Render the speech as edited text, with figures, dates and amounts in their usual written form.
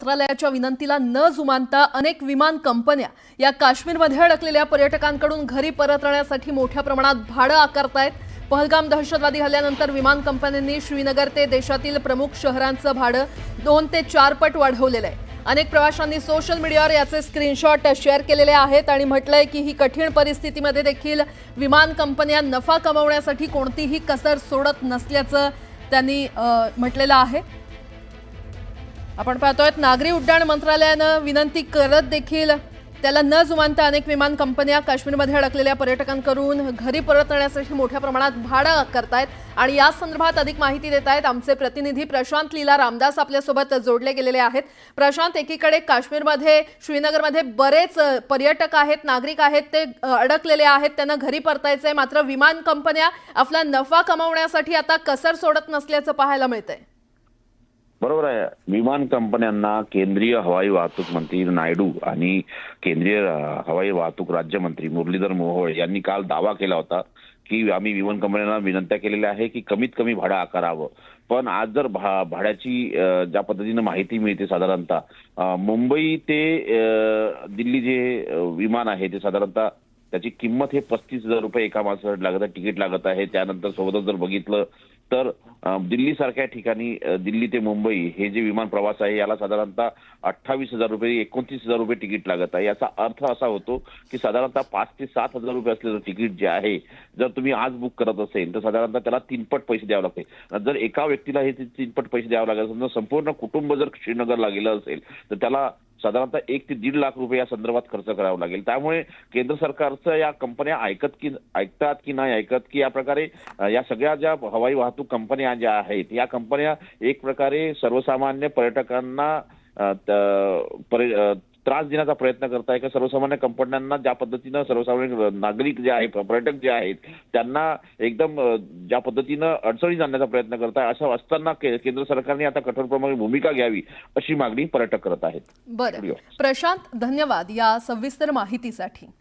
मंत्रालयाच्या विनंतीला न जुमानता अनेक विमान कंपन्या या काश्मीरमध्ये अडकलेल्या पर्यटकांकडून घरी परतण्यासाठी मोठ्या प्रमाणात भाडं आकारतायत। पहलगाम दहशतवादी हल्ल्यानंतर विमान कंपन्यांनी श्रीनगर ते देशातील प्रमुख शहरांचं भाडं 2 ते 4 पट वाढवलेलं आहे। अनेक प्रवाशांनी सोशल मीडियावर याचे स्क्रीनशॉट शेअर केलेले आहेत आणि म्हटलंय की ही कठीण परिस्थितीमध्ये देखील विमान कंपन्या नफा कमवण्यासाठी कोणतीही कसर सोडत नसल्याचं त्यांनी म्हटलेलं आहे। आपण पाहतोय नागरी उड्डाण मंत्रालयाने विनंती करत देखील त्याला न जुमानता अनेक विमान कंपन्या काश्मीरमध्ये अडकलेल्या पर्यटकांकडून घरी परतण्यासाठी मोठ्या प्रमाणात भाडं आकारतायत आणि या संदर्भात अधिक माहिती देत आहेत आमचे प्रतिनिधी प्रशांत लीला रामदास आपल्यासोबत जोडले गेलेले आहेत। प्रशांत, एकीकडे काश्मीरमध्ये श्रीनगरमध्ये बरेच पर्यटक आहेत, नागरिक आहेत, ते अडकलेले आहेत, त्यांना घरी परतायचंय, मात्र विमान कंपन्या आपला नफा कमावण्यासाठी आता कसर सोडत नसल्याचं पाहायला मिळतंय। बरोबर आहे। विमान कंपन्यांना केंद्रीय हवाई वाहतूक मंत्री नायडू आणि केंद्रीय हवाई वाहतूक राज्यमंत्री मुरलीधर मोहोळ यांनी काल दावा केला होता की आम्ही विमान कंपन्यांना विनंत्या केलेल्या आहे की कमीत कमी भाडं आकारावं। पण आज जर भाड्याची ज्या पद्धतीने माहिती मिळते, साधारणतः मुंबई ते दिल्ली जे विमान आहे ते साधारणतः त्याची किंमत हे 35,000 रुपये एका माणसासाठी लागत आहे, तिकीट लागत आहे। त्यानंतर सोबतच जर बघितलं तर दिल्ली सारख्या ठिकाणी दिल्ली ते मुंबई हे जे विमान प्रवास आहे याला साधारणतः 28,000 रुपये 29,000 रुपये तिकीट लागत आहे। याचा अर्थ असा होतो की साधारणतः 5 ते 7,000 रुपये असलेलं तिकीट जे आहे जर तुम्ही आज बुक करत असेल तर साधारणतः त्याला 3 पट पैसे द्यावे लागते। जर एका व्यक्तीला हे 3 पट पैसे द्यावे लागेल, समजा संपूर्ण कुटुंब जर श्रीनगरला गेलं असेल तर त्याला साधारणतः 1 ते 1.5 लाख रुपये या संदर्भात खर्च करावा लागेल। त्यामुळे केंद्र सरकारचं या कंपन्या ऐकतात की नाही ऐकत की या प्रकारे या सगळ्या ज्या हवाई वाहतूक कंपन्या ज्या आहेत या कंपन्या एक प्रकारे सर्वसामान्य पर्यटकांना त्रास देण्याचा प्रयत्न करताय का? सर्वसामान्य कंपन्यांना ज्या पद्धतीनं सर्वसामान्य नागरिक जे आहेत, पर्यटक जे आहेत, त्यांना एकदम ज्या पद्धतीनं अडचणीत आणण्याचा प्रयत्न करताय, असं असताना केंद्र सरकारने आता कठोरप्रमाणे भूमिका घ्यावी अशी मागणी पर्यटक करत आहेत। बरं प्रशांत, धन्यवाद या सविस्तर माहितीसाठी।